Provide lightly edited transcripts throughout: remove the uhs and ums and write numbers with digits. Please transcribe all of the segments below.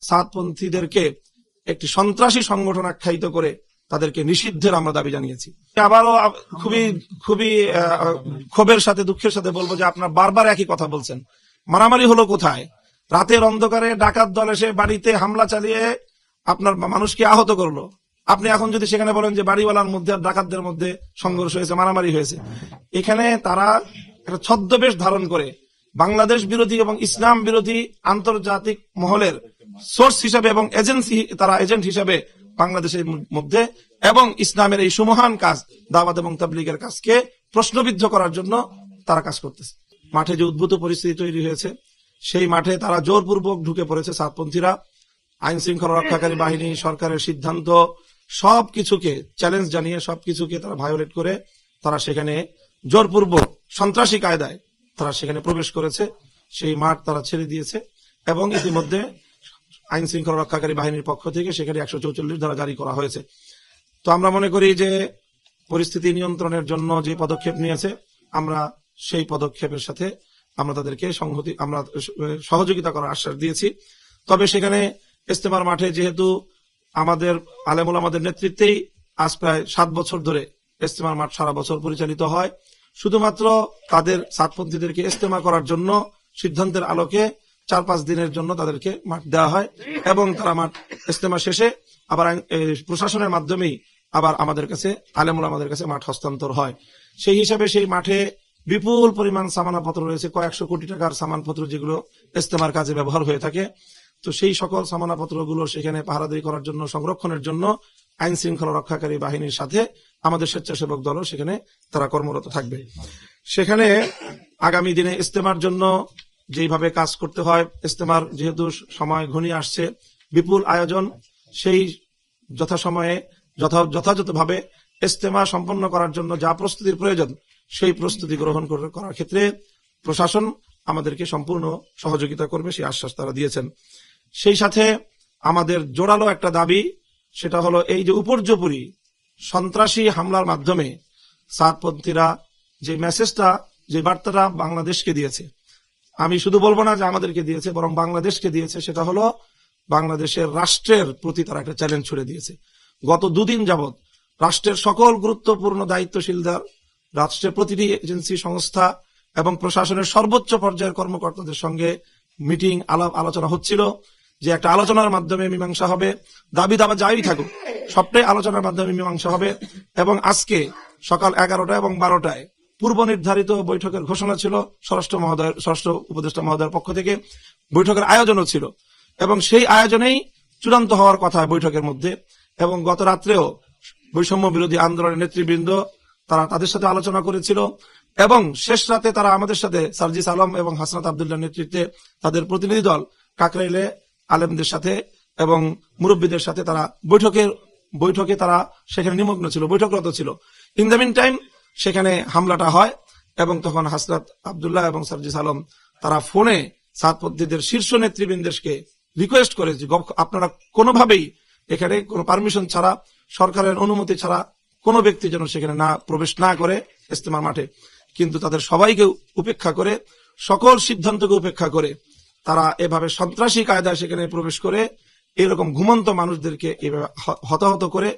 সাদপন্থীদেরকে একটি সন্ত্রাসী সংগঠন আখ্যায়িত করে তাদেরকে নিষিদ্ধের আমরা দাবি জানিয়েছি। আবারও খুবই খুবই ক্ষোভের সাথে দুঃখের সাথে বলবো যে আপনার বারবার একই কথা বলছেন। মারামারি হলো কোথায়? রাতের অন্ধকারে ডাকাত দল এসে বাড়িতে হামলা চালিয়ে আপনার মানুষকে আহত করলো। আপনি এখন যদি সেখানে বলেন যে বাড়িওয়ালার মধ্যে আর ডাকাতদের মধ্যে সংঘর্ষ হয়েছে, মারামারি হয়েছে, এখানে তারা একটা ছদ্মবেশ ধারণ করে বাংলাদেশ বিরোধী এবং ইসলাম বিরোধী আন্তর্জাতিক মহলের সোর্স হিসাবে এবং এজেন্সি, তারা এজেন্ট হিসাবে বাংলাদেশের মধ্যে এবং ইসলামের এই সুমহান কাজ দাওয়াত এবং তাবলীগের কাজকে প্রশ্নবিদ্ধ করার জন্য তারা কাজ করতেছে। মাঠে যে উদ্ভূত পরিস্থিতি তৈরি হয়েছে, সেই মাঠে তারা জোরপূর্বক ঢুকে পড়েছে সাদপন্থীরা। আইন শৃঙ্খলা রক্ষাকারী বাহিনী, সরকারের সিদ্ধান্ত সবকিছুকে চ্যালেঞ্জ জানিয়ে সবকিছুকে তারা ভায়োলেট করে তারা সেখানে জোরপূর্বক সন্ত্রাসী কায়দায় তারা সেখানে প্রবেশ করেছে। সেই মাঠ তারা ছেড়ে দিয়েছে এবং ইতিমধ্যে আইন শৃঙ্খলা রক্ষাকারী বাহিনীর পক্ষ থেকে সেখানে 144 ধারা জারি করা হয়েছে। তো আমরা মনে করি যে পরিস্থিতি নিয়ন্ত্রণের জন্য যে পদক্ষেপ নিয়েছে, আমরা সেই পদক্ষেপের সাথে আমরা তাদেরকে আমরা সহযোগিতা করার আশ্বাস দিয়েছি। তবে সেখানে ইজতেমার মাঠে যেহেতু আমাদের আলেম ওলামাদের নেতৃত্বেই আজ প্রায় 7 বছর ধরে ইজতেমার মাঠ সারা বছর পরিচালিত হয়, শুধুমাত্র তাদের সাদপন্থীদেরকে ইজতেমা করার জন্য সিদ্ধান্তের আলোকে 4-5 দিনের জন্য তাদেরকে মাঠ দেওয়া হয় এবং তারা মাঠ ইজতেমা শেষে আবার প্রশাসনের মাধ্যমেই আবার আমাদের কাছে আলেম ওলামাদের কাছে মাঠ হস্তান্তর হয়। সেই হিসাবে সেই মাঠে বিপুল পরিমাণ সামানাপত্র রয়েছে, কয়েকশো কোটি টাকার সামানপত্র যেগুলো ইজতেমার কাজে ব্যবহার হয়ে থাকে। তো সেই সকল সামানাপত্রগুলো সেখানে পাহারাদারি করার জন্য, সংরক্ষণের জন্য আইন শৃঙ্খলা রক্ষাকারী বাহিনীর সাথে আমাদের স্বেচ্ছাসেবক দলও সেখানে তারা কর্মরত থাকবে। সেখানে আগামী দিনে ইজতেমার জন্য যেইভাবে কাজ করতে হয়, ইজতেমার যেহেতু সময় ঘনিয়ে আসছে, বিপুল আয়োজন, সেই যথাসময়ে যথাযথভাবে ইজতেমা সম্পন্ন করার জন্য যা প্রস্তুতির প্রয়োজন সেই প্রস্তুতি গ্রহণ করার ক্ষেত্রে প্রশাসন আমাদেরকে সম্পূর্ণ সহযোগিতা করবে, সেই আশ্বাস তারা দিয়েছেন। সেই সাথে আমাদের জোরালো একটা দাবি, সেটা হলো এই যে উপর্যুপরি সন্ত্রাসী হামলার মাধ্যমে সাদপন্থীরা যে মেসেজটা, যে বার্তাটা বাংলাদেশকে দিয়েছে, আমি শুধু বলবো না যে আমাদেরকে দিয়েছে, বরং বাংলাদেশকে দিয়েছে, সেটা হলো বাংলাদেশের রাষ্ট্রের প্রতি তারা একটা চ্যালেঞ্জ ছুড়ে দিয়েছে। গত 2 দিন যাবৎ রাষ্ট্রের সকল গুরুত্বপূর্ণ দায়িত্বশীলদের, রাষ্ট্রের প্রতিটি এজেন্সি, সংস্থা এবং প্রশাসনের সর্বোচ্চ পর্যায়ের কর্মকর্তাদের সঙ্গে মিটিং, আলাপ আলোচনা হচ্ছিল যে একটা আলোচনার মাধ্যমে মীমাংসা হবে। দাবি দাবা যাই থাকুক, সবটাই আলোচনার মাধ্যমে মীমাংসা হবে। এবং আজকে সকাল 11টা এবং 12টায় পূর্ব নির্ধারিত বৈঠকের ঘোষণা ছিল, স্বরাষ্ট্র উপদেষ্টা মহোদয়ের পক্ষ থেকে বৈঠকের আয়োজনও ছিল এবং সেই আয়োজনেই চূড়ান্ত হওয়ার কথা বৈঠকের মধ্যে। এবং গত রাত্রেও বৈষম্য বিরোধী আন্দোলনের নেতৃবৃন্দ তারা তাদের সাথে আলোচনা করেছিল এবং শেষ রাতে তারা আমাদের সাথে সার্জিস আলম এবং হাসনাত আব্দুল্লাহ নেতৃত্বে তাদের প্রতিনিধি দল কাকরাইলে আলেমদের সাথে এবং মুরব্বীদের সাথে তারা বৈঠকে তারা সেখানে নিমগ্ন ছিল, বৈঠকরত ছিল। ইন দ্য মিন টাইম সেখানে হামলাটা হয় এবং তখন হাসনাত আব্দুল্লাহ এবং সার্জিস আলম তারা ফোনে সাদপন্থীদের শীর্ষ নেতৃবৃন্দকে রিকোয়েস্ট করে যে আপনারা কোনোভাবেই এখানে কোনো পারমিশন ছাড়া, সরকারের অনুমতি ছাড়া কোনো ব্যক্তি যেন সেখানে প্রবেশ না করে ইজতেমার মাঠে। কিন্তু তাদের সবাইকে উপেক্ষা করে, সকল সিদ্ধান্তকে উপেক্ষা করে তারা এভাবে সন্ত্রাসী কায়দায় সেখানে প্রবেশ করে এরকম ঘুমন্ত মানুষদেরকে এভাবে হতাহত করে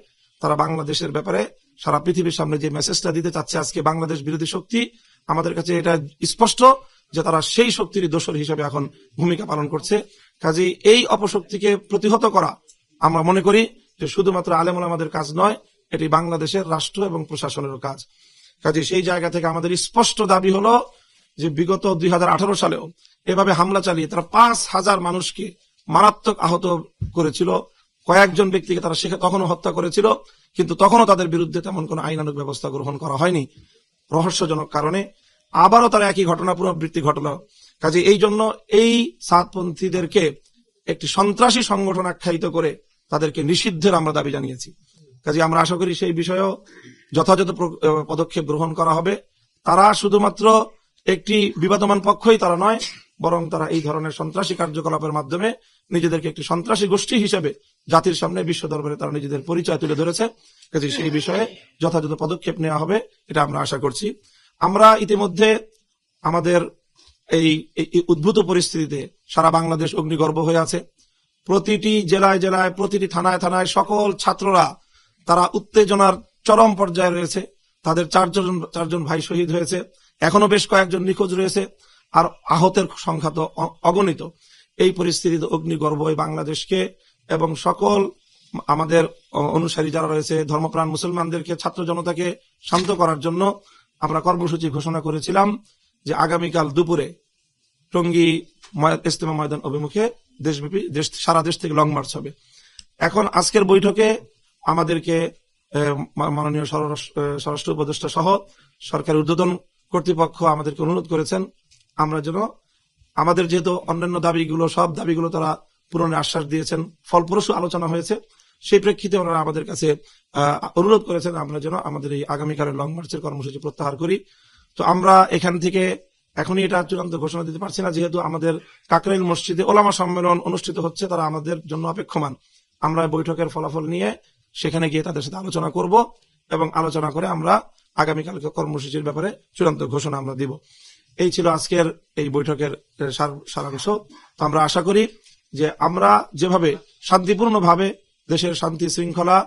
তারা বাংলাদেশের ব্যাপারে সারা পৃথিবীর সামনে যে মেসেজটা দিতে চাচ্ছে আজকে বাংলাদেশ বিরোধী শক্তি, আমাদের কাছে এটা স্পষ্ট যে তারা সেই শক্তির দোসর হিসেবে এখন ভূমিকা পালন করছে। কাজেই এই অপশক্তিকে প্রতিহত করা আমরা মনে করি যে শুধুমাত্র আলেম ওলামাদের কাজ নয়, এটি বাংলাদেশের রাষ্ট্র এবং প্রশাসনেরও কাজ। কাজে সেই জায়গা থেকে আমাদের স্পষ্ট দাবি হলো যে বিগত 2018 সালেও এভাবে হামলা চালিয়ে তারা 5,000 মানুষকে মারাত্মক আহত করেছিল, কয়েকজন ব্যক্তিকে তারা তখনও হত্যা করেছিল, কিন্তু তখনও তাদের বিরুদ্ধে তেমন কোনো আইনানুগ ব্যবস্থা গ্রহণ করা হয়নি রহস্যজনক কারণে। আবারও তারা একই ঘটনা পুনরাবৃত্তি ঘটলো। কাজে এই জন্য এই সাদপন্থীদেরকে একটি সন্ত্রাসী সংগঠন আখ্যায়িত করে তাদেরকে নিষিদ্ধের আমরা দাবি জানিয়েছি। কাজে আমরা আশা করি সেই বিষয়েও যথাযথ পদক্ষেপ গ্রহণ করা হবে। তারা শুধুমাত্র একটি বিবাদমান পক্ষই তারা নয়, বরং তারা এই ধরনের সন্ত্রাসী কার্যকলাপের মাধ্যমে নিজেদেরকে একটি সন্ত্রাসী গোষ্ঠী হিসেবে জাতির সামনে, বিশ্ব দরবারে তারা নিজেদের পরিচয় তুলে ধরেছে। কাজে সেই বিষয়ে যথাযথ পদক্ষেপ নেওয়া হবে, এটা আমরা আশা করছি। আমরা ইতিমধ্যে আমাদের এই উদ্ভূত পরিস্থিতিতে সারা বাংলাদেশ অগ্নিগর্ভ হয়ে আছে। প্রতিটি জেলায় জেলায়, প্রতিটি থানায় থানায় সকল ছাত্ররা তারা উত্তেজনার চরম পর্যায়ে রয়েছে। তাদের চারজন ভাই শহীদ হয়েছে, এখনো বেশ কয়েকজন নিখোঁজ রয়েছে, আর আহতের সংখ্যা তো অগণিত। এই পরিস্থিতিতে অগ্নিগর্ভ এই বাংলাদেশকে এবং সকল আমাদের অনুসারী যারা রয়েছে ধর্মপ্রাণ মুসলমানদেরকে, ছাত্র জনতাকে শান্ত করার জন্য আমরা কর্মসূচি ঘোষণা করেছিলাম যে আগামীকাল দুপুরে টঙ্গী ইজতেমা ময়দান অভিমুখে দেশব্যাপী সারা দেশ থেকে লং মার্চ হবে। এখন আজকের বৈঠকে আমাদেরকে মাননীয় স্বরাষ্ট্র উপদেষ্টা সহ সরকারি ঊর্ধ্বতন কর্তৃপক্ষ আমাদেরকে অনুরোধ করেছেন আমরা যেন আমাদের যেহেতু অন্যান্য দাবিগুলো, সব দাবিগুলো তারা পূরণের আশ্বাস দিয়েছেন, ফলপ্রসূ আলোচনা হয়েছে, সেই প্রেক্ষিতে ওনারা আমাদের কাছে অনুরোধ করেছেন আমরা যেন আমাদের এই আগামীকালের লং মার্চের কর্মসূচি প্রত্যাহার করি। তো আমরা এখান থেকে এখনই এটা চূড়ান্ত ঘোষণা দিতে পারছি না, যেহেতু আমাদের কাকরাইল মসজিদে ওলামা সম্মেলন অনুষ্ঠিত হচ্ছে, তারা আমাদের জন্য অপেক্ষমান। আমরা বৈঠকের ফলাফল নিয়ে সেখানে গিয়ে তাদের সাথে আলোচনা করব এবং আলোচনা করে আমরা আগামীকালকে কর্মসূচির ব্যাপারে চূড়ান্ত ঘোষণা আমরা দিব। এই ছিল আজকের এই বৈঠকের সারাংশ। তো আমরা আশা করি যে আমরা যেভাবে শান্তিপূর্ণভাবে দেশের শান্তি শৃঙ্খলা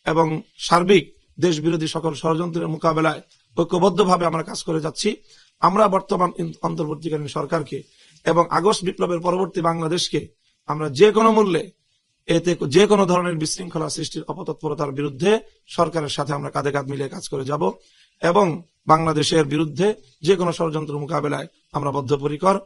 এবং সার্বিক দেশ বিরোধী সকল ষড়যন্ত্রের মোকাবেলায় ঐক্যবদ্ধভাবে আমরা কাজ করে যাচ্ছি, আমরা বর্তমান অন্তর্বর্তীকালীন সরকারকে এবং আগস্ট বিপ্লবের পরবর্তী বাংলাদেশকে আমরা যে কোনো মূল্যে এতে যে কোনো ধরনের বিশৃঙ্খলা সৃষ্টির অপতৎপরতার বিরুদ্ধে সরকারের সাথে আমরা কাঁধে কাঁধ মিলিয়ে কাজ করে যাব এবং বাংলাদেশের বিরুদ্ধে যে কোনো ষড়যন্ত্র মোকাবেলায় আমরা বদ্ধপরিকর।